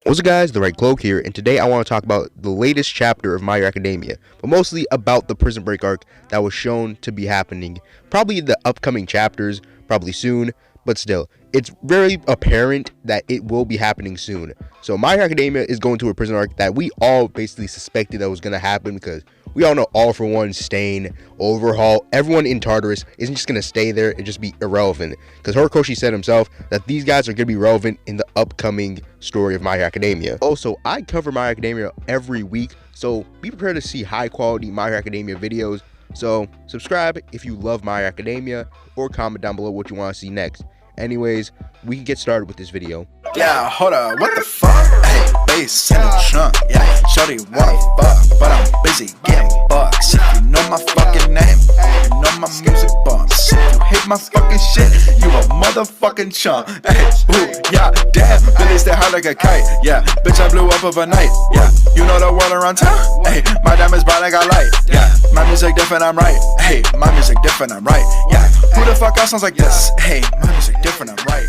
What's up guys, the Red Cloak here, and today I want to talk about the latest chapter of My Hero Academia, but mostly about the Prison Break arc that was shown to be happening, probably in the upcoming chapters, probably soon, but still, it's very apparent that it will be happening soon. So My Hero Academia is going to a prison arc that we all basically suspected that was going to happen, because we all know All For One, Stain, Overhaul, everyone in Tartarus isn't just going to stay there and just be irrelevant. Because Horikoshi said himself that these guys are going to be relevant in the upcoming story of My Hero Academia. Also, I cover My Hero Academia every week, so be prepared to see high quality My Hero Academia videos. So subscribe if you love My Hero Academia, or comment down below what you want to see next. Anyways, we can get started with this video. Yeah, hold up, what the fuck? Hey, bass in the trunk, yeah. Shorty wanna fuck, but I'm busy getting bucks. You know my fucking name, you know my music bumps. You hate my fucking shit, you a motherfucking chump. Hey, ooh, yeah, damn, Billy stay high like a kite. Yeah, bitch, I blew up overnight. Yeah, you know the world around town. Hey, my diamonds bright like a light. Yeah, my music different, I'm right. Hey, my music different, I'm right. Yeah, who the fuck else sounds like this? Hey, my music different, I'm right.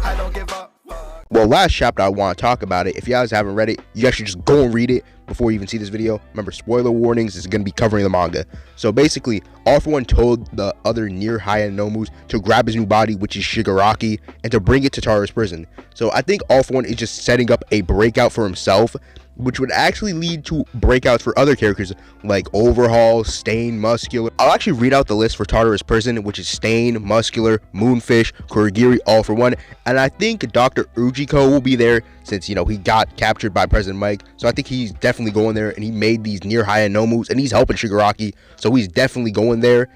I don't give up. Well, last chapter I want to talk about it. If you guys haven't read it, you guys should just go and read it before you even see this video. Remember, spoiler warnings, is going to be covering the manga. So basically, All For One told the other near high-end Nomus to grab his new body, which is Shigaraki, and to bring it to Tartarus prison. So I think All For One is just setting up a breakout for himself, which would actually lead to breakouts for other characters like Overhaul, Stain, Muscular. I'll actually read out the list for Tartarus prison, which is Stain, Muscular, Moonfish, Kirigiri, All For One, and I think Dr. Ujiko will be there since, you know, he got captured by President Mike. So I think he's definitely going there, and he made these near high-end Nomus, and he's helping Shigaraki, so he's definitely going there.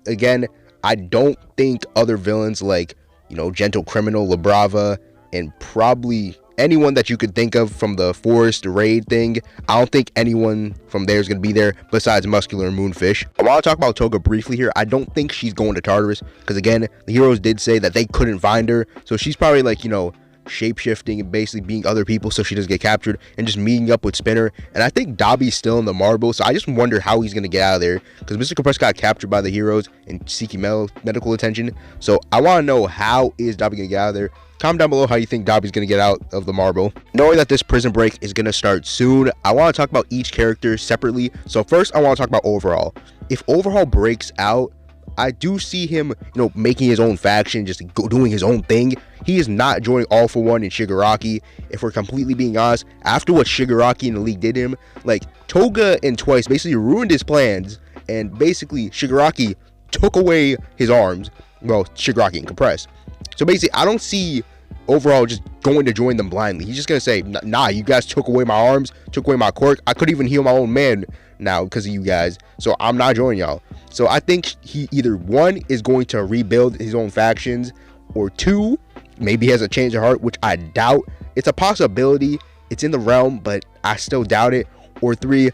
Again, I don't think other villains like, you know, Gentle Criminal, La Brava, and probably anyone that you could think of from the forest raid thing, I don't think anyone from there is going to be there besides Muscular and Moonfish. I want to talk about Toga briefly here. I don't think she's going to Tartarus, because again, the heroes did say that they couldn't find her, so she's probably like, you know, shape-shifting and basically being other people so she doesn't get captured, and just meeting up with Spinner. And I think Dobby's still in the marble, so I just wonder how he's going to get out of there, because Mr. Compress got captured by the heroes and seeking medical attention. So I want to know, how is Dobby going to get out of there? Comment down below how you think Dobby's going to get out of the marble. Knowing that this prison break is going to start soon, I want to talk about each character separately. So first, I want to talk about Overhaul. If Overhaul breaks out, I do see him, you know, making his own faction, just doing his own thing. He is not joining All For One and Shigaraki. If we're completely being honest, after what Shigaraki and the League did to him, like, Toga and Twice basically ruined his plans, and basically Shigaraki took away his arms. Well, Shigaraki and Compress. So basically, I don't see Overhaul just going to join them blindly. He's just going to say, nah, you guys took away my arms, took away my quirk. I couldn't even heal my own man now because of you guys, so I'm not joining y'all. So I think he either, one, is going to rebuild his own factions, or two, maybe he has a change of heart, which I doubt. It's a possibility. It's in the realm, but I still doubt it. Or three,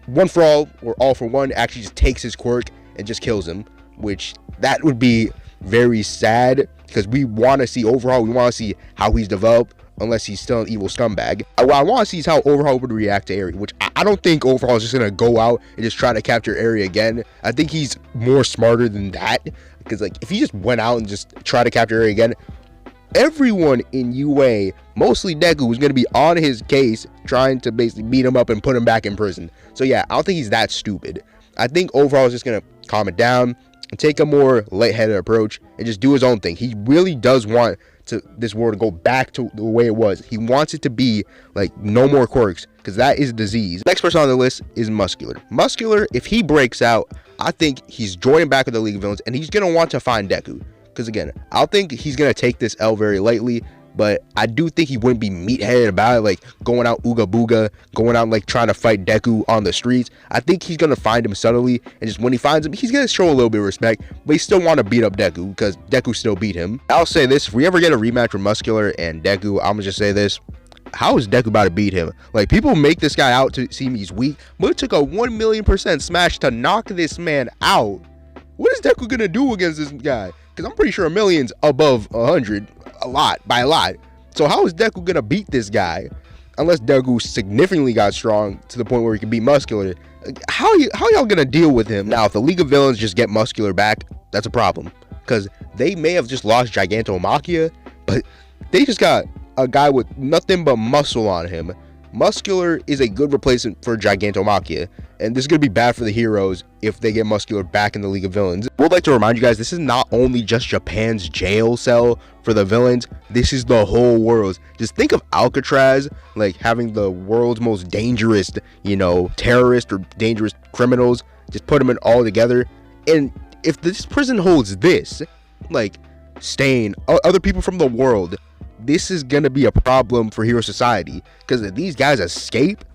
One For All or All For One actually just takes his quirk and just kills him, which that would be very sad, because we want to see Overhaul. We want to see how he's developed, unless he's still an evil scumbag. What I want to see is how Overhaul would react to Eri, which I don't think Overhaul is just going to go out and just try to capture Eri again. I think he's more smarter than that, because like, if he just went out and just tried to capture Eri again, everyone in UA, mostly Deku, is going to be on his case, trying to basically beat him up and put him back in prison. So yeah, I don't think he's that stupid. I think Overhaul is just going to calm it down and take a more lightheaded approach and just do his own thing. He really does want this world to go back to the way it was. He wants it to be like no more quirks, because that is a disease. Next person on the list is Muscular. Muscular, if he breaks out, I think he's joining back with the League of Villains, and he's going to want to find Deku. Because again, I don't think he's going to take this L very lightly, but I do think he wouldn't be meatheaded about it, like going out ooga booga, going out like trying to fight Deku on the streets. I think he's going to find him subtly, and just when he finds him, he's going to show a little bit of respect, but he still want to beat up Deku, because Deku still beat him. I'll say this, if we ever get a rematch with Muscular and Deku, I'm going to just say this: how is Deku about to beat him? Like, people make this guy out to seem he's weak, but it took a 1,000,000% smash to knock this man out. What is Deku going to do against this guy? Because I'm pretty sure a million's above 100, by a lot. So how is Deku gonna beat this guy? Unless Deku significantly got strong to the point where he can beat Muscular. How y'all gonna deal with him? Now, if the League of Villains just get Muscular back, that's a problem, because they may have just lost Gigantomachia, but they just got a guy with nothing but muscle on him. Muscular is a good replacement for Gigantomachia, and this is going to be bad for the heroes if they get Muscular back in the League of Villains. I would like to remind you guys, this is not only just Japan's jail cell for the villains, this is the whole world. Just think of Alcatraz, like having the world's most dangerous, terrorist or dangerous criminals, just put them in all together. And if this prison holds this, like Stain, other people from the world, this is going to be a problem for Hero Society, because if these guys escape,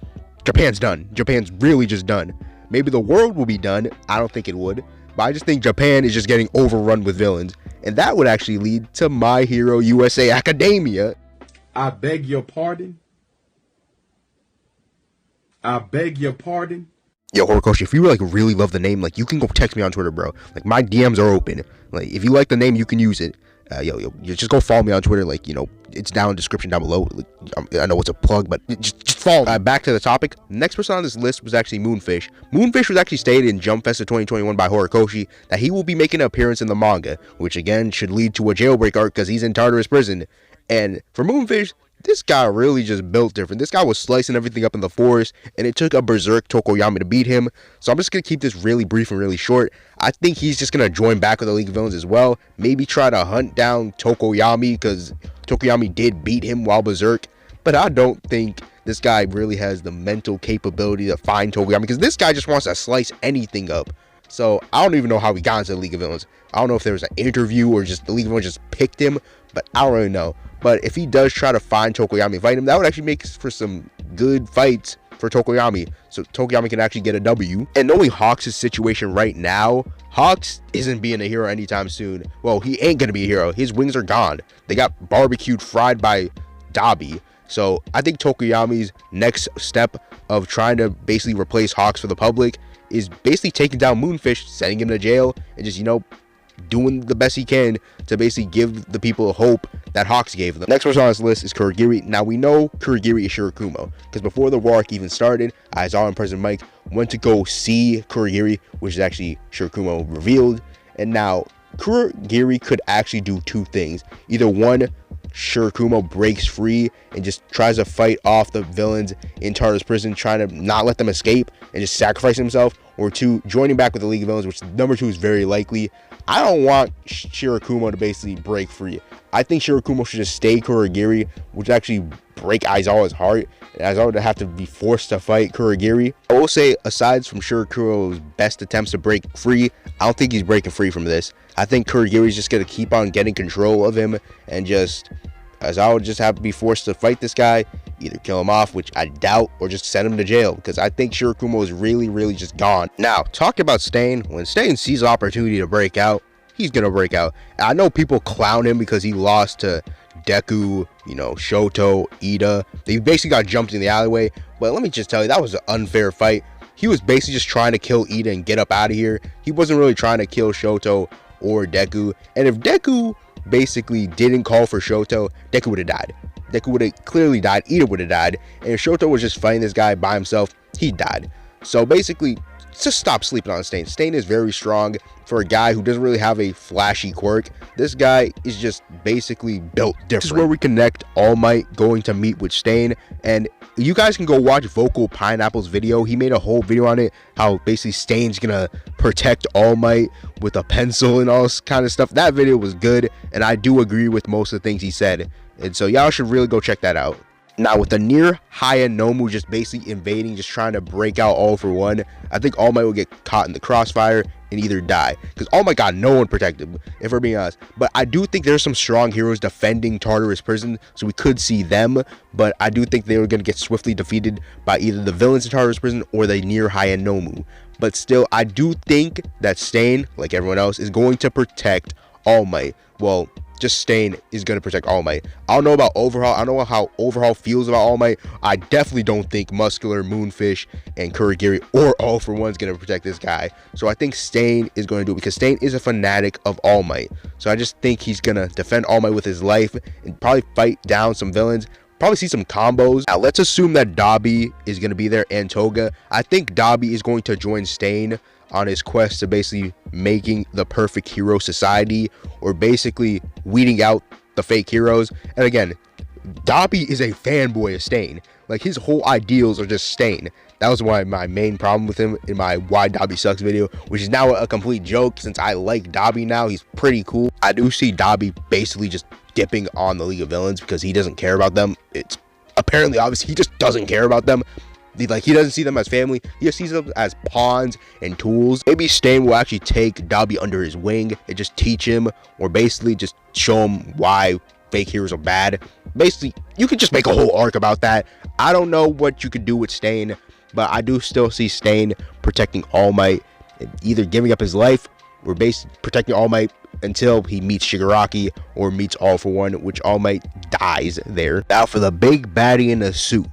Japan's done. Japan's really just done. Maybe the world will be done. I don't think it would, but I just think Japan is just getting overrun with villains, and that would actually lead to My Hero USA Academia. I beg your pardon. I beg your pardon. Yo, Horikoshi, if you really love the name, you can go text me on Twitter, bro. My DMs are open. If you like the name, you can use it. You just go follow me on Twitter. It's down in the description down below. I know it's a plug, but just follow. Back to the topic. Next person on this list was actually Moonfish. Moonfish was actually stated in Jump Fest of 2021 by Horikoshi that he will be making an appearance in the manga, which again should lead to a jailbreak arc because he's in Tartarus prison. And for Moonfish, this guy really just built different. This guy was slicing everything up in the forest, and it took a berserk Tokoyami to beat him. So I'm just going to keep this really brief and really short. I think he's just going to join back with the League of Villains as well. Maybe try to hunt down Tokoyami, because Tokoyami did beat him while berserk. But I don't think this guy really has the mental capability to find Tokoyami, because this guy just wants to slice anything up. So I don't even know how he got into the League of Villains. I don't know if there was an interview or just the League of Villains just picked him, but I don't really know. But if he does try to find Tokoyami and fight him, that would actually make for some good fights for Tokoyami, so Tokoyami can actually get a W. And knowing Hawks' situation right now, Hawks isn't being a hero anytime soon. Well, he ain't gonna be a hero. His wings are gone. They got barbecued, fried by Dabi. So I think Tokoyami's next step of trying to basically replace Hawks for the public is basically taking down Moonfish, sending him to jail, and just, doing the best he can to basically give the people hope that Hawks gave them. Next person on this list is Kirigiri. Now we know Kirigiri is Shirakumo, because before the war arc even started, Aizawa and President Mike went to go see Kirigiri, which is actually Shirakumo revealed. And now Kirigiri could actually do two things. Either one, Shirakumo breaks free and just tries to fight off the villains in Tartarus prison, trying to not let them escape and just sacrifice himself, or two, joining back with the League of Villains, which number two is very likely. I don't want Shirakumo to basically break free. I think Shirakumo should just stay Kirigiri, which actually break Aizawa's heart, and Aizawa would have to be forced to fight Kirigiri. I will say, aside from Shirakumo's best attempts to break free, I don't think he's breaking free from this. I think Kirigiri's just going to keep on getting control of him, and just Aizawa would just have to be forced to fight this guy, either kill him off, which I doubt, or just send him to jail, because I think Shirakumo is really just gone. Now, talking about Stain, when Stain sees an opportunity to break out, he's gonna break out. I know people clown him because he lost to Deku, Shoto, Ida. They basically got jumped in the alleyway, but let me just tell you, that was an unfair fight. He was basically just trying to kill Ida and get up out of here. He wasn't really trying to kill Shoto or Deku, and if Deku basically didn't call for Shoto, Deku would have died. Deku would have clearly died. Ida would have died. And if Shoto was just fighting this guy by himself, he died. So basically, just stop sleeping on Stain. Stain is very strong for a guy who doesn't really have a flashy quirk. This guy is just basically built different. This is where we connect All Might going to meet with Stain. And you guys can go watch Vocal Pineapple's video. He made a whole video on it, how basically Stain's gonna protect All Might with a pencil and all this kind of stuff. That video was good, and I do agree with most of the things he said. And so y'all should really go check that out. Now, with the near Hayanomu just basically invading, just trying to break out All for One, I think All Might will get caught in the crossfire and either die, because All Might got no one protected, if we're being honest. But I do think there's some strong heroes defending Tartarus prison, so we could see them, but I do think they were going to get swiftly defeated by either the villains in Tartarus prison or the near Hayanomu. But still, I do think that Stain, like everyone else, is going to protect All Might. Well, just Stain is going to protect All Might. I don't know about Overhaul. I don't know how Overhaul feels about All Might. I definitely don't think Muscular, Moonfish, and Kirigiri or All for One is going to protect this guy. So I think Stain is going to do it, because Stain is a fanatic of All Might. So I just think he's going to defend All Might with his life and probably fight down some villains. Probably see some combos. Now, let's assume that Dabi is going to be there and Toga. I think Dabi is going to join Stain on his quest to basically making the perfect hero society, or basically weeding out the fake heroes. And again, Dobby is a fanboy of Stain. Like, his whole ideals are just Stain. That was one of my main problem with him in my Why Dobby Sucks video, which is now a complete joke since I like Dobby now. He's pretty cool. I do see Dobby basically just dipping on the League of Villains because he doesn't care about them. It's apparently obvious he just doesn't care about them. He doesn't see them as family. He just sees them as pawns and tools. Maybe Stain will actually take Dobby under his wing and just teach him, or basically just show him why fake heroes are bad. Basically, you could just make a whole arc about that. I don't know what you could do with Stain, but I do still see Stain protecting All Might, either giving up his life or basically protecting All Might until he meets Shigaraki or meets All For One, which All Might dies there. Now for the big baddie in the suit.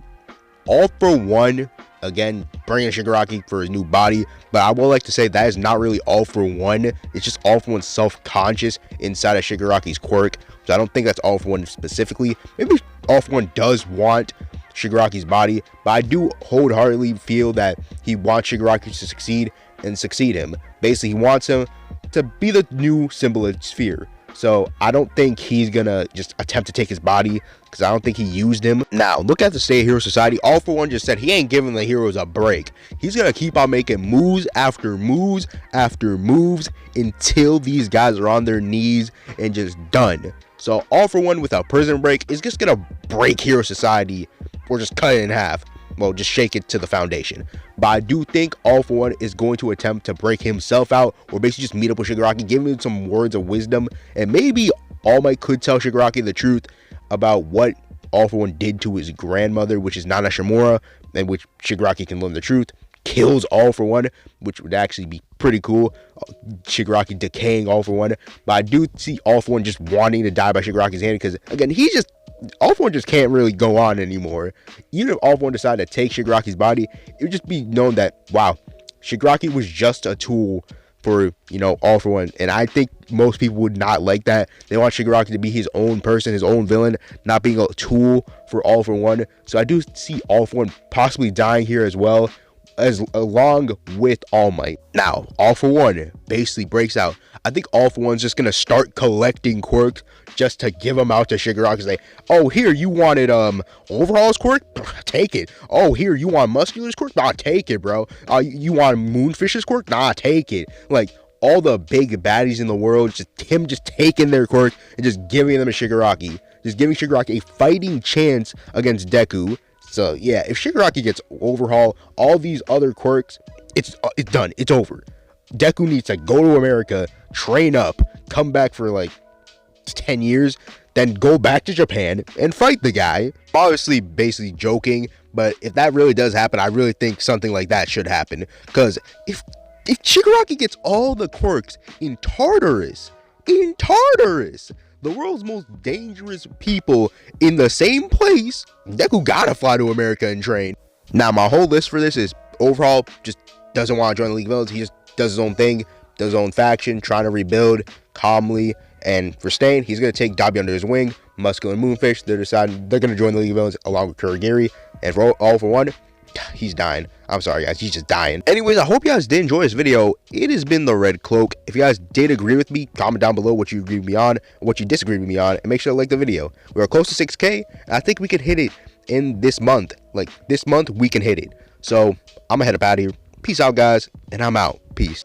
All For One, again, bringing Shigaraki for his new body, but I would like to say that is not really All For One. It's just All For One self-conscious inside of Shigaraki's quirk. So I don't think that's All For One specifically. Maybe All For One does want Shigaraki's body, but I do wholeheartedly feel that he wants Shigaraki to succeed and succeed him. Basically, he wants him to be the new symbol of Sphere. So I don't think he's gonna just attempt to take his body, because I don't think he used him. Now look at the state of Hero Society. All For One just said he ain't giving the heroes a break. He's gonna keep on making moves after moves after moves until these guys are on their knees and just done. So All For One without Prison Break is just gonna break Hero Society, or just cut it in half. Well, just shake it to the foundation. But I do think All For One is going to attempt to break himself out, or basically just meet up with Shigaraki, give him some words of wisdom, and maybe All Might could tell Shigaraki the truth about what All For One did to his grandmother, which is Nana Shimura, and which Shigaraki can learn the truth. Kills All For One, which would actually be pretty cool. Shigaraki decaying All For One. But I do see All For One just wanting to die by Shigaraki's hand, because again, All For One just can't really go on anymore. Even if All For One decided to take Shigaraki's body, it would just be known that, wow, Shigaraki was just a tool for, All For One. And I think most people would not like that. They want Shigaraki to be his own person, his own villain, not being a tool for All For One. So I do see All For One possibly dying here as well, along with All Might. Now, All For One basically breaks out. I think All For One's just gonna start collecting quirks just to give them out to Shigaraki. Say, oh, here, you wanted Overhaul's quirk? Take it. Oh, here, you want Muscular's quirk? Nah, take it, bro. You want Moonfish's quirk? Nah, take it. Like, all the big baddies in the world, just taking their quirk and just giving them to Shigaraki. Just giving Shigaraki a fighting chance against Deku. So yeah, if Shigaraki gets Overhaul, all these other quirks, it's done. It's over. Deku needs to go to America, train up, come back for like 10 years, then go back to Japan and fight the guy. Obviously, basically joking, but if that really does happen, I really think something like that should happen. Because if Shigaraki gets all the quirks in Tartarus, the world's most dangerous people in the same place, Deku gotta fly to America and train. Now, my whole list for this is Overhaul just doesn't want to join the League of Villains. He just does his own thing, does his own faction, trying to rebuild calmly. And for Stain, he's going to take Dobby under his wing. Muscular and Moonfish, they're deciding they're going to join the League of Villains along with Kirigiri. And for All For One, he's dying. I'm sorry, guys, he's just dying. Anyways, I hope you guys did enjoy this video. It has been the Red Cloak. If you guys did agree with me, comment down below what you agree with me on, what you disagree with me on, and make sure to like the video. We are close to 6K, and I think we could hit it in this month. Like, this month, we can hit it. So, I'm going to head up out of here. Peace out, guys, and I'm out. Peace.